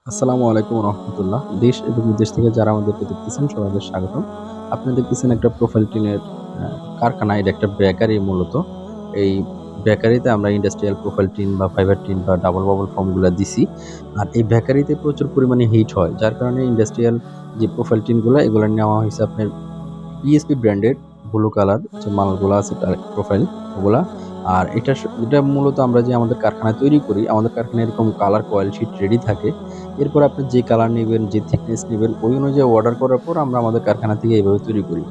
আসসালামু আলাইকুম রহমতুল্লাহ। দেশ এবং বিদেশ থেকে যারা আমাদেরকে দেখতেছেন সবাইকে স্বাগতম। আপনারা দেখতেছেন একটা প্রোফাইল টিনের কারখানা। এটা একটা বেকারি মূলত। এই বেকারিতে আমরা ইন্ডাস্ট্রিয়াল প্রোফাইল টিন বা ফাইবার টিন বা ডাবল বাবল ফোমগুলা দিছি। আর এই বেকারিতে প্রচুর পরিমাণে হিট হয়। যার কারণে ইন্ডাস্ট্রিয়াল যে প্রোফাইল টিনগুলা এগুলা নেওয়া হইছে আপনার পিএসপি ব্র্যান্ডের ব্লু কালার যে মালগুলা আছে তার প্রোফাইল ওগুলা। আর এটা মূলত আমরা যে আমাদের কারখানায় তৈরি করি, আমাদের কারখানায় এরকম কালার কয়েল শিট রেডি থাকে। এরপর আপনি যে কালার নিবেন, যে থিকনেস নিবেন ওই অনুযায়ী অর্ডার করার পর আমরা আমাদের কারখানা থেকে এভাবে তৈরি করি।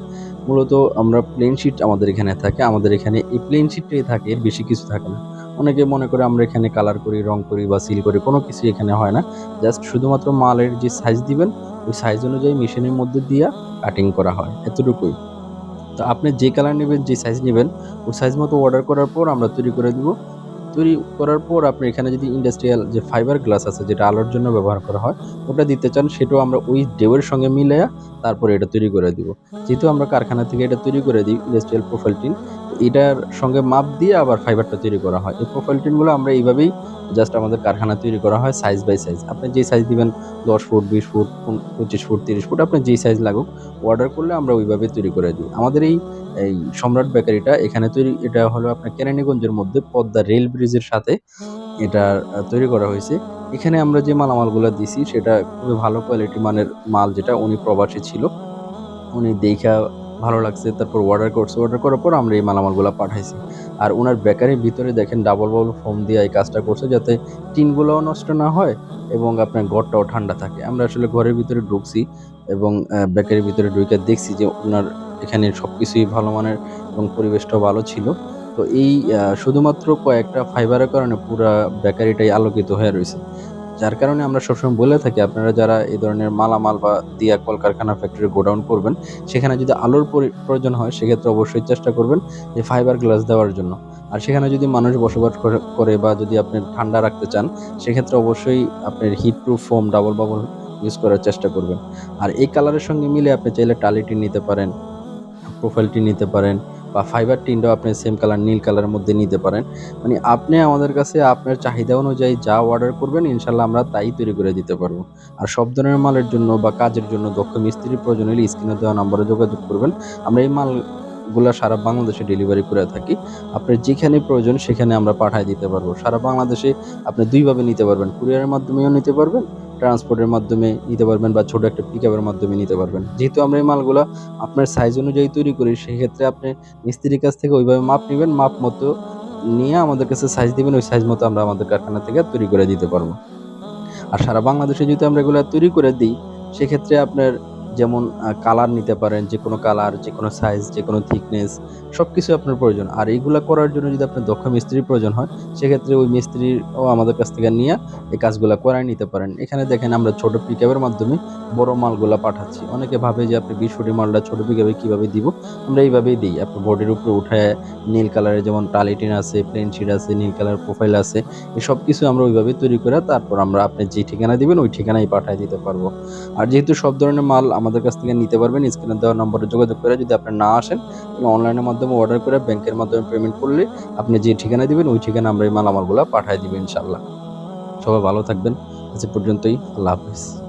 মূলত আমরা প্লেন শিট আমাদের এখানে থাকে। আমাদের এখানে এই প্লেন শিটটাই থাকে, এর বেশি কিছু থাকে না। অনেকে মনে করে আমরা এখানে কালার করি, রং করি বা সিল করি, কোনো কিছুই এখানে হয় না। জাস্ট শুধুমাত্র মালের যে সাইজ দিবেন, ওই সাইজ অনুযায়ী মেশিনের মধ্যে দিয়া কাটিং করা হয়, এতটুকুই। তো আপনি যে কালার নেবেন, যে সাইজ নেবেন, ওই সাইজ মতো অর্ডার করার পর আমরা তৈরি করে দিব। তৈরি করার পর আপনি এখানে যদি ইন্ডাস্ট্রিয়াল যে ফাইবার গ্লাস আছে যেটা আলোর জন্য ব্যবহার করা হয়, ওটা দিতে চান সেটাও আমরা ওই ডেওয়ের সঙ্গে মিলাইয়া তারপরে এটা তৈরি করে দিব। যেহেতু আমরা কারখানা থেকে এটা তৈরি করে দিই ইন্ডাস্ট্রিয়াল প্রোফাইল টিন, তো এটার সঙ্গে মাপ দিয়ে আবার ফাইবারটা তৈরি করা হয়। এই প্রোফাইল টিনগুলো আমরা এইভাবেই জাস্ট আমাদের কারখানায় তৈরি করা হয় সাইজ বাই সাইজ। আপনি যে সাইজ দিবেন ১০ ফুট, ২০ ফুট, ২৫ ফুট, ৩০ ফুট আপনার যেই সাইজ লাগুক অর্ডার করলে আমরা ওইভাবে তৈরি করে দিই। আমাদের এই সম্রাট বেকারিটা এখানে এটা হলো আপনার কেরানীগঞ্জের মধ্যে পদ্মা রেল ব্রিজের সাথে এটা তৈরি করা হয়েছে। এখানে আমরা যে মালামালগুলা দিছি সেটা খুবই ভালো কোয়ালিটি মানের মাল, যেটা উনি প্রবাসী ছিল। উনি দেইখা ভালো লাগছে, তারপর অর্ডার করছে। অর্ডার করার পর আমরা এই মালামালগুলা পাঠাইছি। আর উনার বেকারির ভিতরে দেখেন ডাবল বাবল ফোম দিয়ে এই কাজটা করছে যাতে টিনগুলাও নষ্ট না হয় এবং আপনার ঘরটাও ঠান্ডা থাকে। আমরা আসলে ঘরের ভিতরে ঢুকছি এবং বেকারির ভিতরে ঢুইকা দেখছি যে উনার এখানে সবকিছুই ভালো মানের এবং পরিবেশটাও ভালো ছিল। তো এই শুধুমাত্র কয়েকটা ফাইবারের কারণে পুরা বেকারিটাই আলোকিত হয়ে রইছে। যার কারণে আমরা সবসময় বলে থাকি আপনারা যারা এই ধরনের মালামাল বা দিয়া কলকারখানা ফ্যাক্টরি গোডাউন করবেন, সেখানে যদি আলোর প্রয়োজন হয় সেক্ষেত্রে অবশ্যই চেষ্টা করবেন যে ফাইবার গ্লাস দেওয়ার জন্য। আর সেখানে যদি মানুষ বসবাস করে বা যদি আপনি ঠান্ডা রাখতে চান, সেক্ষেত্রে অবশ্যই আপনার heat proof foam double bubble use করার চেষ্টা করবেন। আর এই কালারের সঙ্গে মিলে আপনি চাইলে টালি টিন নিতে পারেন, প্রোফাইল টিন নিতে পারেন বা ফাইবার টিনটাও আপনি সেম কালার নীল কালারের মধ্যে নিতে পারেন। মানে আপনি আমাদের কাছে আপনার চাহিদা অনুযায়ী যা অর্ডার করবেন ইনশাআল্লাহ আমরা তাই তৈরি করে দিতে পারবো। আর সব ধরনের মালের জন্য বা কাজের জন্য দক্ষ মিস্ত্রির প্রয়োজন হলে স্ক্রিনে দেওয়া নম্বরে যোগাযোগ করবেন। আমরা এই মালগুলা সারা বাংলাদেশে ডেলিভারি করে থাকি। আপনার যেখানে প্রয়োজন সেখানে আমরা পাঠায় দিতে পারবো। সারা বাংলাদেশে আপনি ২ ভাবে নিতে পারবেন। কুরিয়ারের মাধ্যমেও নিতে পারবেন, ট্রান্সপোর্টের মাধ্যমে নিতে পারবেন বা ছোট একটা পিকআপের মাধ্যমে নিতে পারবেন। যেহেতু আমরা এই মালগুলা আপনার সাইজ অনুযায়ী তৈরি করি, সেক্ষেত্রে আপনি মিস্ত্রির কাছ থেকে ওইভাবে মাপ নিবেন, মাপ মতো নিয়ে আমাদের কাছে সাইজ দিবেন, ওই সাইজ মতো আমরা আমাদের কারখানা থেকে তৈরি করে দিতে পারবো। আর সারা বাংলাদেশে যদি আমরা এগুলা তৈরি করে দিই, সেক্ষেত্রে আপনার যেমন কালার নিতে পারেন, যেকোনো কালার, যেকোনো সাইজ, যেকোনো থিকনেস সবকিছু আপনার প্রয়োজন। আর এইগুলা করার জন্য যদি আপনার দক্ষ মিস্ত্রির প্রয়োজন হয়, সেক্ষেত্রে ওই মিস্ত্রিও আমাদের কাছ থেকে নিয়ে এই কাজগুলা করায় নিতে পারেন। এখানে দেখেন আমরা ছোট পিকআপের মাধ্যমে বড় মালগুলা পাঠাচ্ছি। অনেকে ভাবে যে আপনি ২০ ফুটের মালটা ছোট পিকআপে কিভাবে দিব? আমরা এইভাবেই দেই। আপনার বোর্ডের উপরে উঠায়ে নীল কালারের যেমন টালি টিন আছে, প্লেন শিট আছে, নীল কালার প্রোফাইল আছে। এই সবকিছু আমরা ওইভাবে তৈরি করে তারপর আমরা আপনি যে ঠিকানা দিবেন ওই ঠিকানায় পাঠায় দিতে পারবো। আর যেহেতু সব ধরনের মাল আমাদের কাছ থেকে নিতে পারবেন, স্ক্রিনে দেওয়া নম্বরে যোগাযোগ করে যদি আপনি না আসেন, তাহলে অনলাইনের মাধ্যমে অর্ডার করে ব্যাংকের মাধ্যমে পেমেন্ট করলে আপনি যে ঠিকানা দিবেন ওই ঠিকানা আমরা এই মালামালগুলা পাঠায় দিব ইনশাআল্লাহ। সবাই ভালো থাকবেন। আজ এ পর্যন্তই। আল্লাহ হাফেজ।